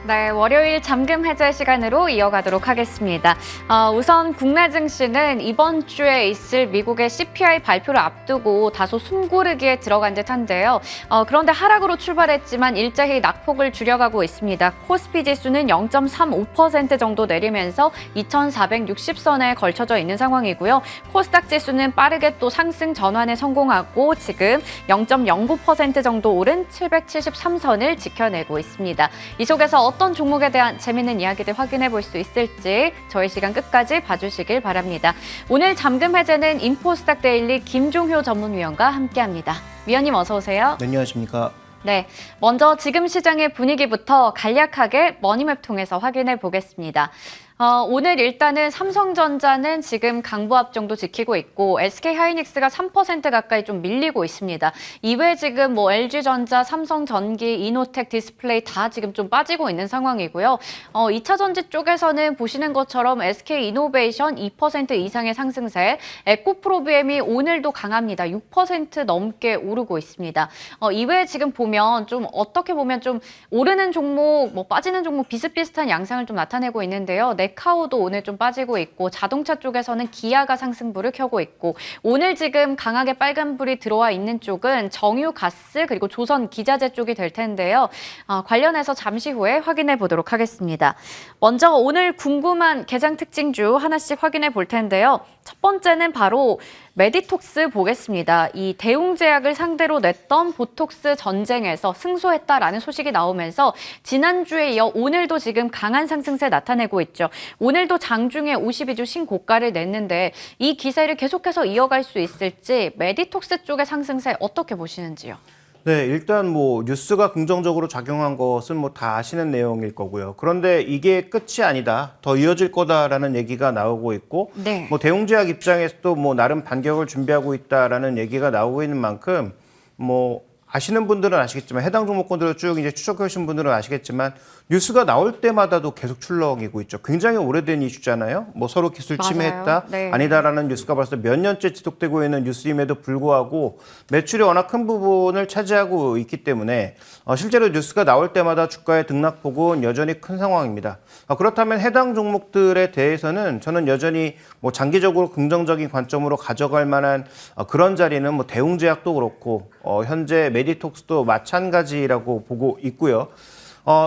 네, 월요일 잠금 해제 시간으로 이어가도록 하겠습니다. 우선 국내 증시는 이번 주에 있을 미국의 CPI 발표를 앞두고 다소 숨고르기에 들어간 듯한데요. 그런데 하락으로 출발했지만 일제히 낙폭을 줄여가고 있습니다. 코스피 지수는 0.35% 정도 내리면서 2,460선에 걸쳐져 있는 상황이고요. 코스닥 지수는 빠르게 또 상승 전환에 성공하고 지금 0.09% 정도 오른 773선을 지켜내고 있습니다. 이 속에서 어떤 종목에 대한 재밌는 이야기들 확인해 볼 수 있을지 저희 시간 끝까지 봐주시길 바랍니다. 오늘 잠금 해제는 인포스닥 데일리 김종효 전문위원과 함께합니다. 위원님 어서 오세요. 네, 안녕하십니까. 네, 먼저 지금 시장의 분위기부터 간략하게 머니맵 통해서 확인해 보겠습니다. 오늘 일단은 삼성전자는 지금 강보합 정도 지키고 있고 SK하이닉스가 3% 가까이 좀 밀리고 있습니다. 이외에 지금 LG전자, 삼성전기, 이노텍, 디스플레이 다 지금 좀 빠지고 있는 상황이고요. 2차 전지 쪽에서는 보시는 것처럼 SK이노베이션 2% 이상의 상승세, 에코프로비엠이 오늘도 강합니다. 6% 넘게 오르고 있습니다. 이외에 지금 보면 좀 어떻게 보면 좀 오르는 종목, 빠지는 종목 비슷비슷한 양상을 좀 나타내고 있는데요. 카오도 오늘 좀 빠지고 있고 자동차 쪽에서는 기아가 상승불을 켜고 있고 오늘 지금 강하게 빨간불이 들어와 있는 쪽은 정유가스 그리고 조선기자재 쪽이 될 텐데요. 관련해서 잠시 후에 확인해 보도록 하겠습니다. 먼저 오늘 궁금한 개장 특징주 하나씩 확인해 볼 텐데요. 첫 번째는 바로 메디톡스 보겠습니다. 이 대웅제약을 상대로 냈던 보톡스 전쟁에서 승소했다라는 소식이 나오면서 지난주에 이어 오늘도 지금 강한 상승세 나타내고 있죠. 오늘도 장중에 52주 신고가를 냈는데 이 기세를 계속해서 이어갈 수 있을지 메디톡스 쪽의 상승세 어떻게 보시는지요? 네, 일단 뉴스가 긍정적으로 작용한 것은 다 아시는 내용일 거고요. 그런데 이게 끝이 아니다. 더 이어질 거다라는 얘기가 나오고 있고, 네. 대웅제약 입장에서도 나름 반격을 준비하고 있다라는 얘기가 나오고 있는 만큼, 아시는 분들은 아시겠지만 해당 종목군들을 쭉 이제 추적해 오신 분들은 아시겠지만 뉴스가 나올 때마다도 계속 출렁이고 있죠. 굉장히 오래된 이슈잖아요. 서로 기술 침해했다, 네. 아니다라는 뉴스가 벌써 몇 년째 지속되고 있는 뉴스임에도 불구하고 매출이 워낙 큰 부분을 차지하고 있기 때문에 실제로 뉴스가 나올 때마다 주가의 등락폭은 여전히 큰 상황입니다. 그렇다면 해당 종목들에 대해서는 저는 여전히 장기적으로 긍정적인 관점으로 가져갈 만한 그런 자리는 대웅제약도 그렇고 현재 메디톡스도 마찬가지라고 보고 있고요.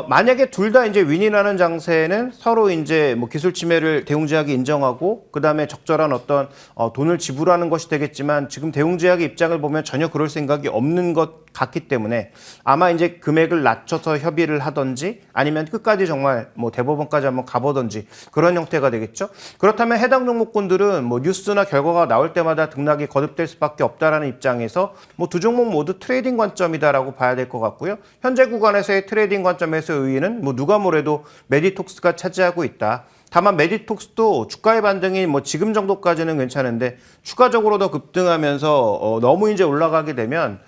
만약에 둘 다 이제 윈이라는 장세는 서로 이제 기술 침해를 대웅제약이 인정하고 그다음에 적절한 어떤 돈을 지불하는 것이 되겠지만 지금 대웅제약의 입장을 보면 전혀 그럴 생각이 없는 것 같기 때문에 아마 이제 금액을 낮춰서 협의를 하든지 아니면 끝까지 정말 대법원까지 한번 가보든지 그런 형태가 되겠죠. 그렇다면 해당 종목군들은 뉴스나 결과가 나올 때마다 등락이 거듭될 수밖에 없다라는 입장에서 두 종목 모두 트레이딩 관점이다라고 봐야 될 것 같고요. 현재 구간에서의 트레이딩 관점에서 의의는 누가 뭐래도 메디톡스가 차지하고 있다. 다만 메디톡스도 주가의 반등이 지금 정도까지는 괜찮은데 추가적으로 더 급등하면서 너무 이제 올라가게 되면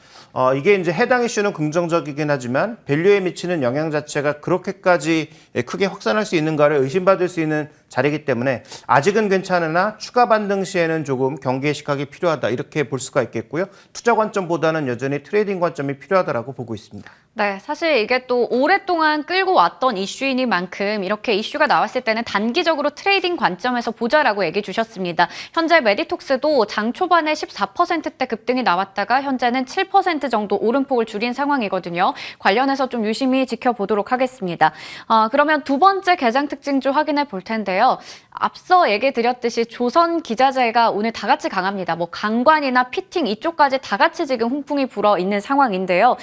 이게 이제 해당 이슈는 긍정적이긴 하지만 밸류에 미치는 영향 자체가 그렇게까지 크게 확산할 수 있는가를 의심받을 수 있는 자리이기 때문에 아직은 괜찮으나 추가 반등 시에는 조금 경계의 시각이 필요하다 이렇게 볼 수가 있겠고요. 투자 관점보다는 여전히 트레이딩 관점이 필요하다라고 보고 있습니다. 네, 사실 이게 또 오랫동안 끌고 왔던 이슈이니만큼 이렇게 이슈가 나왔을 때는 단기적으로 트레이딩 관점에서 보자라고 얘기해 주셨습니다. 현재 메디톡스도 장 초반에 14%대 급등이 나왔다가 현재는 7% 정도 오름폭을 줄인 상황이거든요. 관련해서 좀 유심히 지켜보도록 하겠습니다. 그러면 두 번째 개장 특징주 확인해 볼 텐데요. 앞서 얘기 드렸듯이 조선기자재가 오늘 다 같이 강합니다. 강관이나 피팅 이쪽까지 다 같이 지금 훈풍이 불어 있는 상황인데요.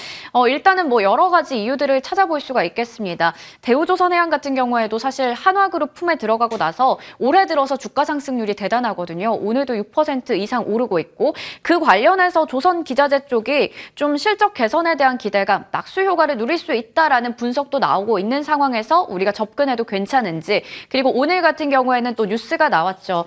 일단은 여러 가지 이유들을 찾아볼 수가 있겠습니다. 대우조선해양 같은 경우에도 사실 한화그룹 품에 들어가고 나서 올해 들어서 주가 상승률이 대단하거든요. 오늘도 6% 이상 오르고 있고 그 관련해서 조선기자재 쪽이 좀 실적 개선에 대한 기대감, 낙수 효과를 누릴 수 있다라는 분석도 나오고 있는 상황에서 우리가 접근해도 괜찮은지 그리고 오늘 같은 경우에는 또 뉴스가 나왔죠.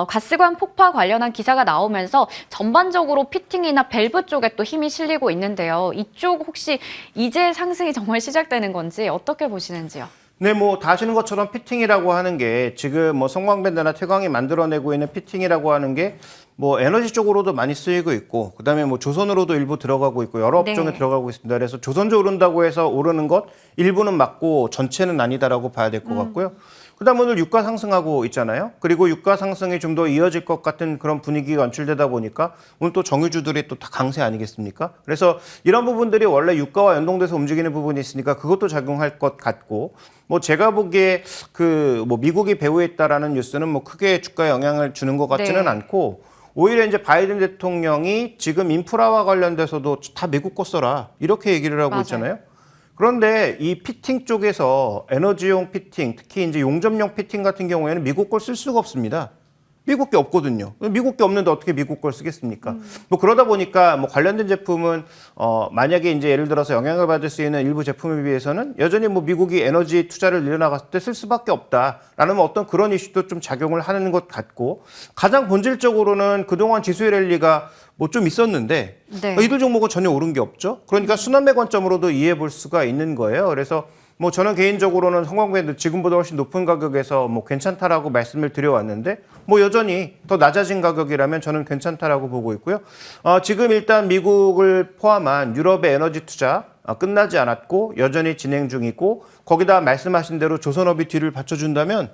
가스관 폭파 관련한 기사가 나오면서 전반적으로 피팅이나 밸브 쪽에 또 힘이 실리고 있는데요. 이쪽 혹시 이제 상승이 정말 시작되는 건지 어떻게 보시는지요? 네, 뭐 다 아시는 것처럼 피팅이라고 하는 게 지금 뭐 성광밴드나 태광이 만들어내고 있는 피팅이라고 하는 게 뭐 에너지 쪽으로도 많이 쓰이고 있고 그다음에 뭐 조선으로도 일부 들어가고 있고 여러 업종에 네. 들어가고 있습니다. 그래서 조선조 오른다고 해서 오르는 것 일부는 맞고 전체는 아니다라고 봐야 될 것 같고요. 그다음 오늘 유가 상승하고 있잖아요. 그리고 유가 상승이 좀 더 이어질 것 같은 그런 분위기가 연출되다 보니까 오늘 또 정유주들이 또 다 강세 아니겠습니까? 그래서 이런 부분들이 원래 유가와 연동돼서 움직이는 부분이 있으니까 그것도 작용할 것 같고 뭐 제가 보기에 그 뭐 미국이 배후했다라는 뉴스는 뭐 크게 주가에 영향을 주는 것 같지는 네. 않고 오히려 이제 바이든 대통령이 지금 인프라와 관련돼서도 다 미국 거 써라 이렇게 얘기를 하고 맞아요. 있잖아요. 그런데 이 피팅 쪽에서 에너지용 피팅, 특히 이제 용접용 피팅 같은 경우에는 미국 걸 쓸 수가 없습니다. 미국 게 없거든요. 미국 게 없는데 어떻게 미국 걸 쓰겠습니까? 뭐 그러다 보니까 뭐 관련된 제품은 만약에 이제 예를 들어서 영향을 받을 수 있는 일부 제품에 비해서는 여전히 뭐 미국이 에너지 투자를 늘려나갔을 때 쓸 수밖에 없다라는 뭐 어떤 그런 이슈도 좀 작용을 하는 것 같고 가장 본질적으로는 그동안 지수의 랠리가 뭐 좀 있었는데 네. 이들 종목은 전혀 오른 게 없죠. 그러니까 순환매 관점으로도 이해해 볼 수가 있는 거예요. 그래서 뭐 저는 개인적으로는 성광밴드 지금보다 훨씬 높은 가격에서 뭐 괜찮다라고 말씀을 드려왔는데 뭐 여전히 더 낮아진 가격이라면 저는 괜찮다라고 보고 있고요. 지금 일단 미국을 포함한 유럽의 에너지 투자 끝나지 않았고 여전히 진행 중이고 거기다 말씀하신 대로 조선업이 뒤를 받쳐준다면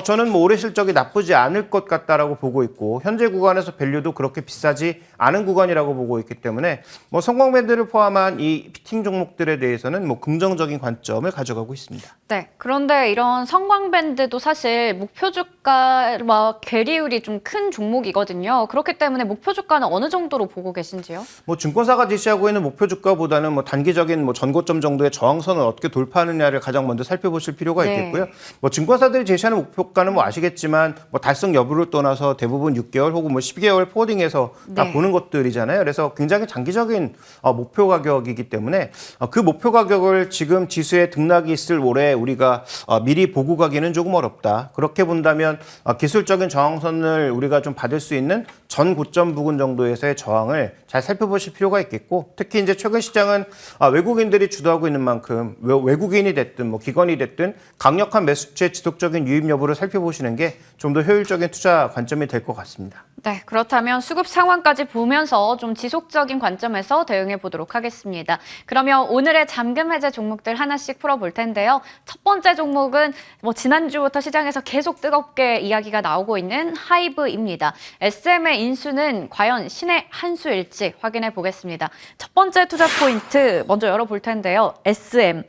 저는 뭐 올해 실적이 나쁘지 않을 것 같다라고 보고 있고 현재 구간에서 밸류도 그렇게 비싸지 않은 구간이라고 보고 있기 때문에 뭐 성광밴드를 포함한 이 피팅 종목들에 대해서는 뭐 긍정적인 관점을 가져가고 있습니다. 네. 그런데 이런 성광밴드도 사실 목표 주가와 괴리율이 좀 큰 종목이거든요. 그렇기 때문에 목표 주가는 어느 정도로 보고 계신지요? 뭐 증권사가 지시하고 있는 목표 주가보다는 뭐 단기적인 뭐 전고점 정도의 저항선을 어떻게 돌파하느냐를 가장 먼저 살펴보실 필요가 네. 있겠고요. 뭐 증권사들이 제시하는 목표가는 뭐 아시겠지만 뭐 달성 여부를 떠나서 대부분 6개월 혹은 뭐 12개월 포워딩에서 다 네. 보는 것들이잖아요. 그래서 굉장히 장기적인 목표 가격이기 때문에 그 목표 가격을 지금 지수에 등락이 있을 올해 우리가 미리 보고 가기는 조금 어렵다. 그렇게 본다면 기술적인 저항선을 우리가 좀 받을 수 있는 전 고점 부근 정도에서의 저항을 잘 살펴보실 필요가 있겠고 특히 이제 최근 시장은 외국인들이 주도하고 있는 만큼 외국인이 됐든 뭐 기관이 됐든 강력한 매수채 지속적인 유입 여부를 살펴보시는 게 좀 더 효율적인 투자 관점이 될 것 같습니다. 네, 그렇다면 수급 상황까지 보면서 좀 지속적인 관점에서 대응해 보도록 하겠습니다. 그러면 오늘의 잠금 해제 종목들 하나씩 풀어볼 텐데요. 첫 번째 종목은 뭐 지난주부터 시장에서 계속 뜨겁게 이야기가 나오고 있는 하이브입니다. SM의 인수는 과연 신의 한 수일지 확인해 보겠습니다. 첫 번째 투자 포인트 먼저 열어볼 텐데요. SM.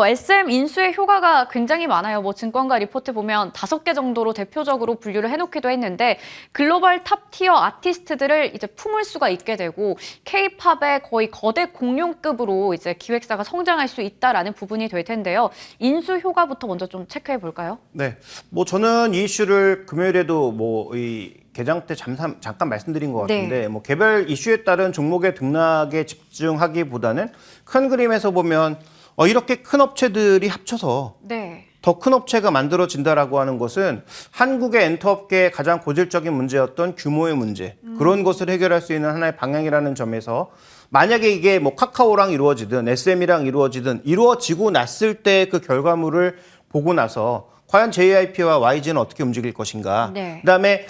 SM 인수의 효과가 굉장히 많아요. 뭐 증권가 리포트 보면 5개 정도로 대표적으로 분류를 해놓기도 했는데 글로벌 탑 티어 아티스트들을 이제 품을 수가 있게 되고 K-팝의 거의 거대 공룡급으로 이제 기획사가 성장할 수 있다라는 부분이 될 텐데요. 인수 효과부터 먼저 좀 체크해 볼까요? 네, 뭐 저는 이 이슈를 금요일에도 뭐 이 개장 때 잠깐 말씀드린 것 같은데 네. 뭐 개별 이슈에 따른 종목의 등락에 집중하기보다는 큰 그림에서 보면 이렇게 큰 업체들이 합쳐서 네. 더 큰 업체가 만들어진다라고 하는 것은 한국의 엔터업계의 가장 고질적인 문제였던 규모의 문제 그런 것을 해결할 수 있는 하나의 방향이라는 점에서 만약에 이게 뭐 카카오랑 이루어지든 SM이랑 이루어지고 났을 때 그 결과물을 보고 나서 과연 JYP와 YG는 어떻게 움직일 것인가. 네. 그다음에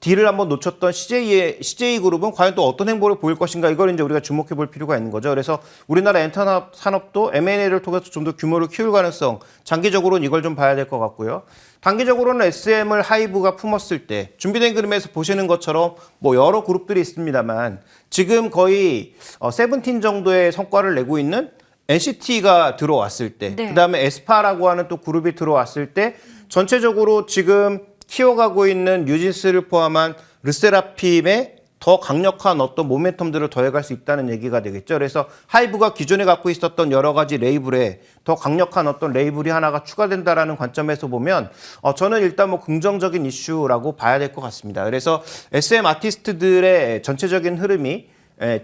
딜을 한번 놓쳤던 CJ그룹은 과연 또 어떤 행보를 보일 것인가. 이걸 이제 우리가 주목해 볼 필요가 있는 거죠. 그래서 우리나라 엔터 산업도 M&A를 통해서 좀 더 규모를 키울 가능성, 장기적으로는 이걸 좀 봐야 될 것 같고요. 단기적으로는 SM을 하이브가 품었을 때 준비된 그림에서 보시는 것처럼 뭐 여러 그룹들이 있습니다만 지금 거의 세븐틴 정도의 성과를 내고 있는 NCT가 들어왔을 때, 네. 그다음에 에스파라고 하는 또 그룹이 들어왔을 때 전체적으로 지금 키워가고 있는 뉴진스를 포함한 르세라핌의 더 강력한 어떤 모멘텀들을 더해갈 수 있다는 얘기가 되겠죠. 그래서 하이브가 기존에 갖고 있었던 여러 가지 레이블에 더 강력한 어떤 레이블이 하나가 추가된다라는 관점에서 보면 저는 일단 뭐 긍정적인 이슈라고 봐야 될 것 같습니다. 그래서 SM 아티스트들의 전체적인 흐름이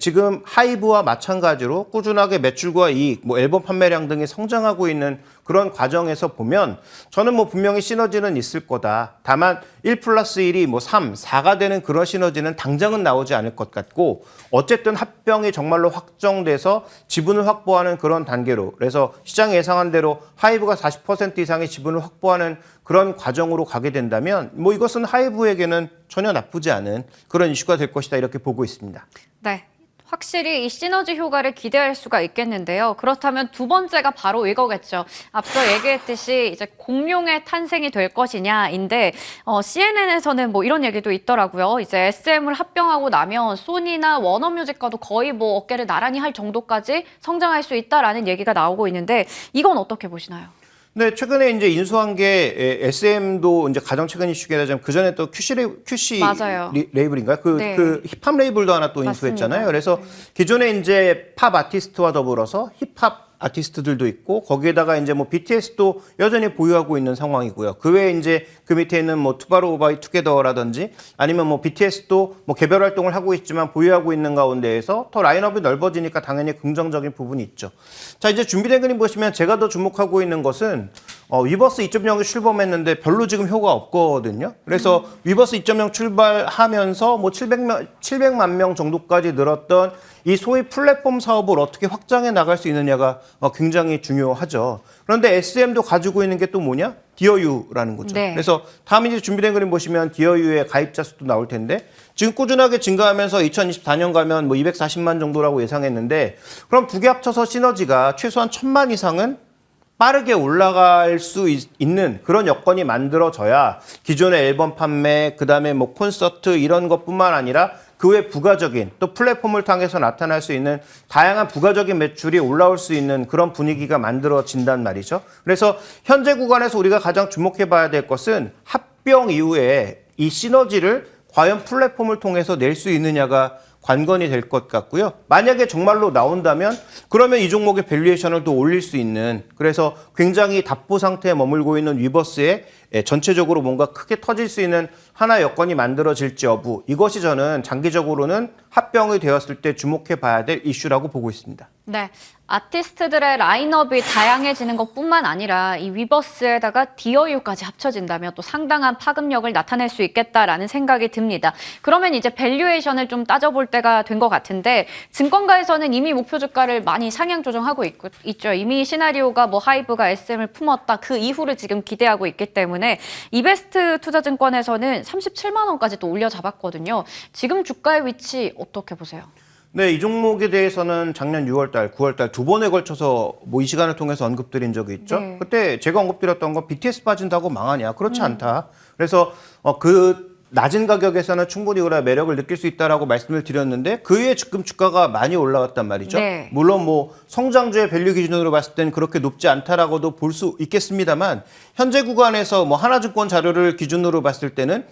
지금 하이브와 마찬가지로 꾸준하게 매출과 이익, 뭐 앨범 판매량 등이 성장하고 있는 그런 과정에서 보면 저는 뭐 분명히 시너지는 있을 거다. 다만 1+1이 뭐 3, 4가 되는 그런 시너지는 당장은 나오지 않을 것 같고 어쨌든 합병이 정말로 확정돼서 지분을 확보하는 그런 단계로 그래서 시장이 예상한 대로 하이브가 40% 이상의 지분을 확보하는 그런 과정으로 가게 된다면 뭐 이것은 하이브에게는 전혀 나쁘지 않은 그런 이슈가 될 것이다 이렇게 보고 있습니다. 네. 확실히 이 시너지 효과를 기대할 수가 있겠는데요. 그렇다면 두 번째가 바로 이거겠죠. 앞서 얘기했듯이 이제 공룡의 탄생이 될 것이냐인데 CNN에서는 뭐 이런 얘기도 있더라고요. 이제 SM을 합병하고 나면 소니나 워너뮤직과도 거의 뭐 어깨를 나란히 할 정도까지 성장할 수 있다라는 얘기가 나오고 있는데 이건 어떻게 보시나요? 네, 최근에 이제 인수한 게 SM도 이제 가장 최근 이슈긴 하지만 그 전에 또 QC 맞아요. 레이블인가요? 네. 그 힙합 레이블도 하나 또 인수했잖아요. 그래서 기존에 이제 팝 아티스트와 더불어서 힙합 아티스트들도 있고 거기에다가 이제 뭐 BTS도 여전히 보유하고 있는 상황이고요. 그 외에 이제 그 밑에 있는 뭐 투바로 바이 투게더라든지 아니면 뭐 BTS도 뭐 개별 활동을 하고 있지만 보유하고 있는 가운데에서 더 라인업이 넓어지니까 당연히 긍정적인 부분이 있죠. 자, 이제 준비된 그림 보시면 제가 더 주목하고 있는 것은 위버스 2.0이 출범했는데 별로 지금 효과 없거든요. 그래서 위버스 2.0 출발하면서 뭐 700만 명 정도까지 늘었던 이 소위 플랫폼 사업을 어떻게 확장해 나갈 수 있느냐가 굉장히 중요하죠. 그런데 SM도 가지고 있는 게 또 뭐냐? 디어유라는 거죠. 네. 그래서 다음 이제 준비된 그림 보시면 디어유의 가입자 수도 나올 텐데 지금 꾸준하게 증가하면서 2024년 가면 뭐 240만 정도라고 예상했는데 그럼 두 개 합쳐서 시너지가 최소한 1000만 이상은 빠르게 올라갈 수 있는 그런 여건이 만들어져야 기존의 앨범 판매, 그다음에 뭐 콘서트 이런 것뿐만 아니라 그 외 부가적인 또 플랫폼을 통해서 나타날 수 있는 다양한 부가적인 매출이 올라올 수 있는 그런 분위기가 만들어진단 말이죠. 그래서 현재 구간에서 우리가 가장 주목해 봐야 될 것은 합병 이후에 이 시너지를 과연 플랫폼을 통해서 낼 수 있느냐가 관건이 될 것 같고요. 만약에 정말로 나온다면 그러면 이 종목의 밸류에이션을 또 올릴 수 있는 그래서 굉장히 답보 상태에 머물고 있는 위버스의 전체적으로 뭔가 크게 터질 수 있는 하나의 여건이 만들어질지 여부 이것이 저는 장기적으로는 합병이 되었을 때 주목해 봐야 될 이슈라고 보고 있습니다. 네. 아티스트들의 라인업이 다양해지는 것뿐만 아니라 이 위버스에다가 디어유까지 합쳐진다면 또 상당한 파급력을 나타낼 수 있겠다라는 생각이 듭니다. 그러면 이제 밸류에이션을 좀 따져볼 때가 된 것 같은데 증권가에서는 이미 목표 주가를 많이 상향 조정하고 있죠. 이미 시나리오가 뭐 하이브가 SM을 품었다. 그 이후를 지금 기대하고 있기 때문에 이베스트 투자증권에서는 37만 원까지 또 올려 잡았거든요. 지금 주가의 위치 어떻게 보세요? 네, 이 종목에 대해서는 작년 6월달, 9월달 두 번에 걸쳐서 뭐 이 시간을 통해서 언급드린 적이 있죠. 네. 그때 제가 언급드렸던 건 BTS 빠진다고 망하냐? 그렇지 않다. 그래서 그 낮은 가격에서는 충분히 그래 매력을 느낄 수 있다라고 말씀을 드렸는데 그 이후에 지금 주가가 많이 올라왔단 말이죠. 네. 물론 뭐 성장주의 밸류 기준으로 봤을 때는 그렇게 높지 않다라고도 볼 수 있겠습니다만 현재 구간에서 뭐 하나증권 자료를 기준으로 봤을 때는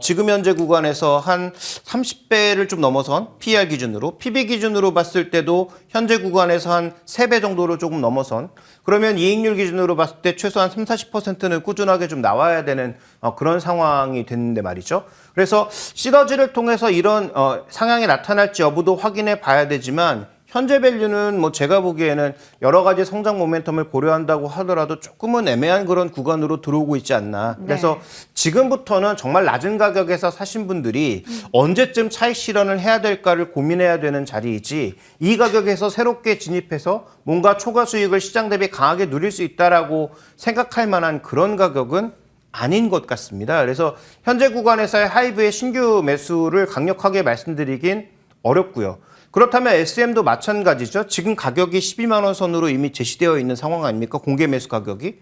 지금 현재 구간에서 한 30배를 좀 넘어선 PER 기준으로, PB 기준으로 봤을 때도 현재 구간에서 한 3배 정도로 조금 넘어선 그러면 이익률 기준으로 봤을 때 최소한 30~40%는 꾸준하게 좀 나와야 되는 그런 상황이 됐는데 말이죠. 그래서 시너지를 통해서 이런 상향이 나타날지 여부도 확인해 봐야 되지만 현재 밸류는 뭐 제가 보기에는 여러 가지 성장 모멘텀을 고려한다고 하더라도 조금은 애매한 그런 구간으로 들어오고 있지 않나. 그래서 지금부터는 정말 낮은 가격에서 사신 분들이 언제쯤 차익 실현을 해야 될까를 고민해야 되는 자리이지 이 가격에서 새롭게 진입해서 뭔가 초과 수익을 시장 대비 강하게 누릴 수 있다라고 생각할 만한 그런 가격은 아닌 것 같습니다. 그래서 현재 구간에서의 하이브의 신규 매수를 강력하게 말씀드리긴 어렵고요. 그렇다면 SM도 마찬가지죠. 지금 가격이 12만 원 선으로 이미 제시되어 있는 상황 아닙니까? 공개 매수 가격이.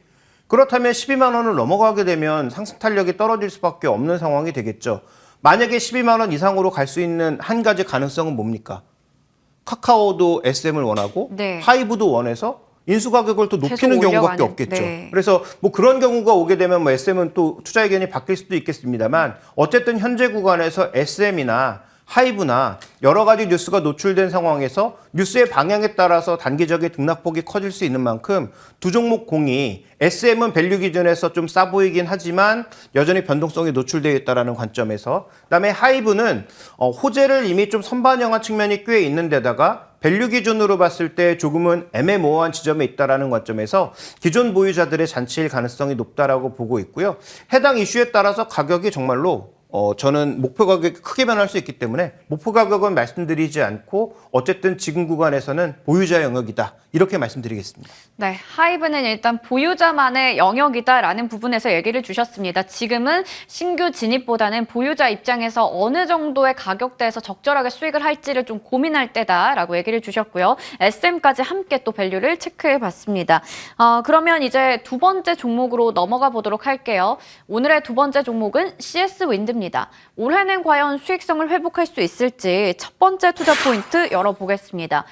그렇다면 12만 원을 넘어가게 되면 상승 탄력이 떨어질 수밖에 없는 상황이 되겠죠. 만약에 12만 원 이상으로 갈 수 있는 한 가지 가능성은 뭡니까? 카카오도 SM을 원하고 네. 하이브도 원해서 인수 가격을 또 높이는 계속 경우밖에 올려가는, 없겠죠. 네. 그래서 뭐 그런 경우가 오게 되면 뭐 SM은 또 투자 의견이 바뀔 수도 있겠습니다만 어쨌든 현재 구간에서 SM이나 하이브나 여러 가지 뉴스가 노출된 상황에서 뉴스의 방향에 따라서 단기적인 등락폭이 커질 수 있는 만큼 두 종목 공이 SM은 밸류 기준에서 좀 싸 보이긴 하지만 여전히 변동성이 노출되어 있다는 관점에서, 그다음에 하이브는 호재를 이미 좀 선반영한 측면이 꽤 있는 데다가 밸류 기준으로 봤을 때 조금은 애매모호한 지점에 있다는 관점에서 기존 보유자들의 잔치일 가능성이 높다라고 보고 있고요. 해당 이슈에 따라서 가격이 정말로 저는 목표 가격이 크게 변할 수 있기 때문에 목표 가격은 말씀드리지 않고 어쨌든 지금 구간에서는 보유자 영역이다, 이렇게 말씀드리겠습니다. 네, 하이브는 일단 보유자만의 영역이다라는 부분에서 얘기를 주셨습니다. 지금은 신규 진입보다는 보유자 입장에서 어느 정도의 가격대에서 적절하게 수익을 할지를 좀 고민할 때다라고 얘기를 주셨고요. SM까지 함께 또 밸류를 체크해 봤습니다. 그러면 이제 두 번째 종목으로 넘어가 보도록 할게요. 오늘의 두 번째 종목은 CS 윈드입니다. 올해는 과연 수익성을 회복할 수 있을지 첫 번째 투자 포인트 열어보겠습니다.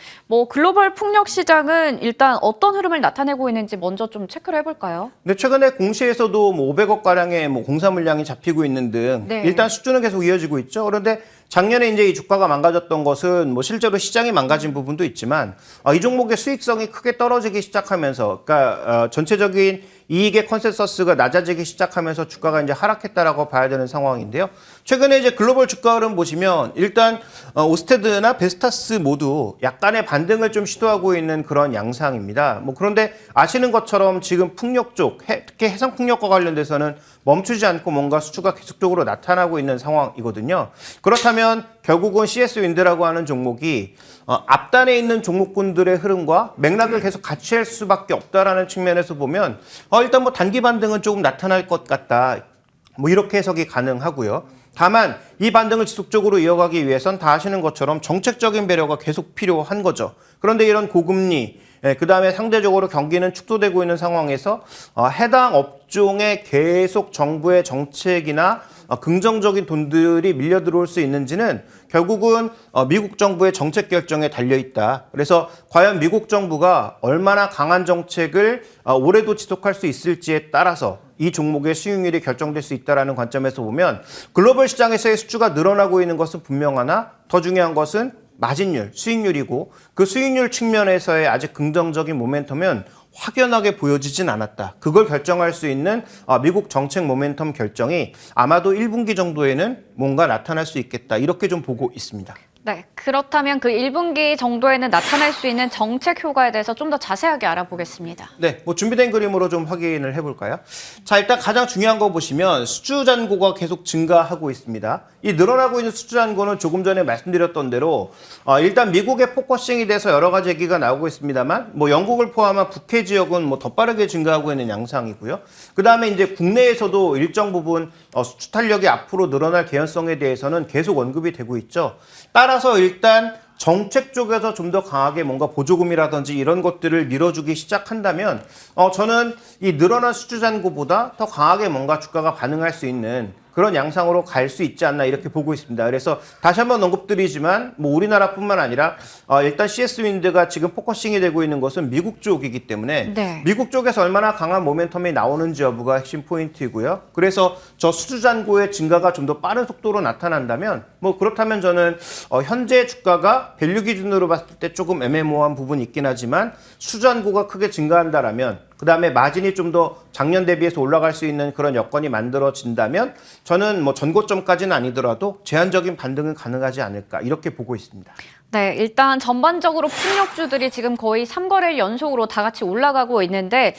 글로벌 풍력 시장은 일단 어떤 흐름을 나타내고 있는지 먼저 좀 체크를 해볼까요? 근데 최근에 공시에서도 500억 가량의 공사 물량이 잡히고 있는 등 네. 일단 수준은 계속 이어지고 있죠. 그런데 작년에 이제 이 주가가 망가졌던 것은 실제로 시장이 망가진 부분도 있지만 이 종목의 수익성이 크게 떨어지기 시작하면서, 그러니까 전체적인 이익의 컨센서스가 낮아지기 시작하면서 주가가 이제 하락했다라고 봐야 되는 상황인데요. 최근에 이제 글로벌 주가 흐름 보시면 일단 오스테드나 베스타스 모두 약간의 반등을 좀 시도하고 있는 그런 양상입니다. 그런데 아시는 것처럼 지금 풍력 쪽, 특히 해상 풍력과 관련돼서는 멈추지 않고 뭔가 수주가 계속적으로 나타나고 있는 상황이거든요. 그렇다면 결국은 CS 윈드라고 하는 종목이 앞단에 있는 종목군들의 흐름과 맥락을 계속 같이 할 수밖에 없다라는 측면에서 보면 일단 단기 반등은 조금 나타날 것 같다, 이렇게 해석이 가능하고요. 다만 이 반등을 지속적으로 이어가기 위해선 다 아시는 것처럼 정책적인 배려가 계속 필요한 거죠. 그런데 이런 고금리, 그다음에 상대적으로 경기는 축소되고 있는 상황에서 해당 업종에 계속 정부의 정책이나 긍정적인 돈들이 밀려 들어올 수 있는지는 결국은 미국 정부의 정책 결정에 달려 있다. 그래서 과연 미국 정부가 얼마나 강한 정책을 올해도 지속할 수 있을지에 따라서 이 종목의 수익률이 결정될 수 있다는 관점에서 보면 글로벌 시장에서의 수주가 늘어나고 있는 것은 분명하나 더 중요한 것은 마진율, 수익률이고 그 수익률 측면에서의 아직 긍정적인 모멘텀은 확연하게 보여지진 않았다. 그걸 결정할 수 있는 미국 정책 모멘텀 결정이 아마도 1분기 정도에는 뭔가 나타날 수 있겠다, 이렇게 좀 보고 있습니다. 네, 그렇다면 그 1분기 정도에는 나타날 수 있는 정책 효과에 대해서 좀 더 자세하게 알아보겠습니다. 네, 준비된 그림으로 좀 확인을 해볼까요? 자, 일단 가장 중요한 거 보시면 수주 잔고가 계속 증가하고 있습니다. 이 늘어나고 있는 수주 잔고는 조금 전에 말씀드렸던 대로 일단 미국의 포커싱이 돼서 여러 가지 얘기가 나오고 있습니다만 영국을 포함한 북해 지역은 더 빠르게 증가하고 있는 양상이고요. 그 다음에 이제 국내에서도 일정 부분 수주 탄력이 앞으로 늘어날 개연성에 대해서는 계속 언급이 되고 있죠. 따라서 일단 정책 쪽에서 좀 더 강하게 뭔가 보조금이라든지 이런 것들을 밀어주기 시작한다면 저는 이 늘어난 수주 잔고보다 더 강하게 뭔가 주가가 반응할 수 있는 그런 양상으로 갈 수 있지 않나, 이렇게 보고 있습니다. 그래서 다시 한번 언급드리지만 우리나라뿐만 아니라 일단 CS 윈드가 지금 포커싱이 되고 있는 것은 미국 쪽이기 때문에 네. 미국 쪽에서 얼마나 강한 모멘텀이 나오는지 여부가 핵심 포인트이고요. 그래서 저 수주 잔고의 증가가 좀 더 빠른 속도로 나타난다면 그렇다면 저는 현재 주가가 밸류 기준으로 봤을 때 조금 애매모호한 부분이 있긴 하지만 수주 잔고가 크게 증가한다라면, 그 다음에 마진이 좀 더 작년 대비해서 올라갈 수 있는 그런 여건이 만들어진다면 저는 전고점까지는 아니더라도 제한적인 반등은 가능하지 않을까, 이렇게 보고 있습니다. 네, 일단 전반적으로 풍력주들이 지금 거의 3거래일 연속으로 다 같이 올라가고 있는데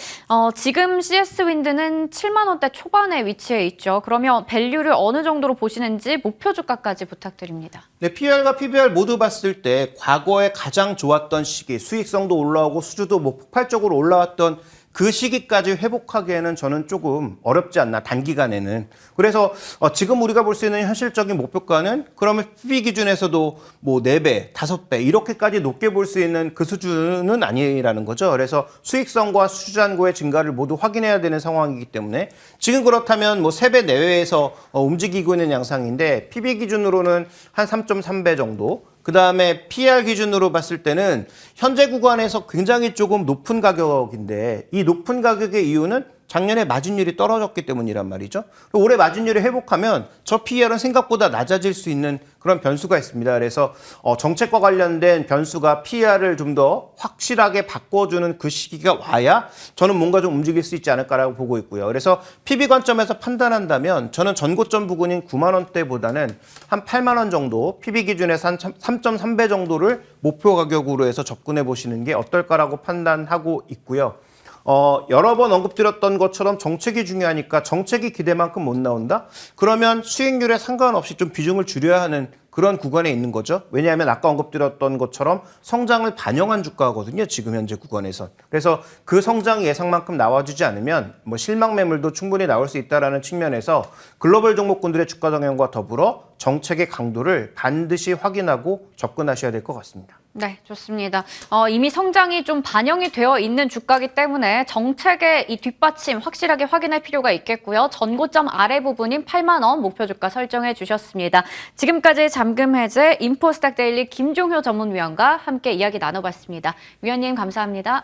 지금 CS 윈드는 7만 원대 초반에 위치해 있죠. 그러면 밸류를 어느 정도로 보시는지 목표 주가까지 부탁드립니다. 네, PR과 PBR 모두 봤을 때 과거에 가장 좋았던 시기, 수익성도 올라오고 수주도 폭발적으로 올라왔던 그 시기까지 회복하기에는 저는 조금 어렵지 않나, 단기간에는. 그래서 지금 우리가 볼 수 있는 현실적인 목표가는 그러면 PB 기준에서도 4배, 5배 이렇게까지 높게 볼 수 있는 그 수준은 아니라는 거죠. 그래서 수익성과 수주 잔고의 증가를 모두 확인해야 되는 상황이기 때문에 지금 그렇다면 3배 내외에서 움직이고 있는 양상인데 PB 기준으로는 한 3.3배 정도, 그 다음에 PR 기준으로 봤을 때는 현재 구간에서 굉장히 조금 높은 가격인데 이 높은 가격의 이유는 작년에 마진율이 떨어졌기 때문이란 말이죠. 올해 마진율이 회복하면 저 PER은 생각보다 낮아질 수 있는 그런 변수가 있습니다. 그래서 정책과 관련된 변수가 PER을 좀 더 확실하게 바꿔주는 그 시기가 와야 저는 뭔가 좀 움직일 수 있지 않을까라고 보고 있고요. 그래서 PB 관점에서 판단한다면 저는 전고점 부근인 9만 원대보다는 한 8만 원 정도 PB 기준에서 한 3.3배 정도를 목표 가격으로 해서 접근해 보시는 게 어떨까라고 판단하고 있고요. 여러 번 언급드렸던 것처럼 정책이 중요하니까 정책이 기대만큼 못 나온다? 그러면 수익률에 상관없이 좀 비중을 줄여야 하는 그런 구간에 있는 거죠. 왜냐하면 아까 언급드렸던 것처럼 성장을 반영한 주가거든요. 지금 현재 구간에선. 그래서 그 성장 예상만큼 나와주지 않으면 뭐 실망 매물도 충분히 나올 수 있다는 측면에서 글로벌 종목군들의 주가 동향과 더불어 정책의 강도를 반드시 확인하고 접근하셔야 될 것 같습니다. 네, 좋습니다. 이미 성장이 좀 반영이 되어 있는 주가이기 때문에 정책의 이 뒷받침 확실하게 확인할 필요가 있겠고요. 전고점 아래 부분인 8만 원 목표 주가 설정해 주셨습니다. 지금까지 잠금 해제 인포스닥 데일리 김종효 전문위원과 함께 이야기 나눠봤습니다. 위원님 감사합니다.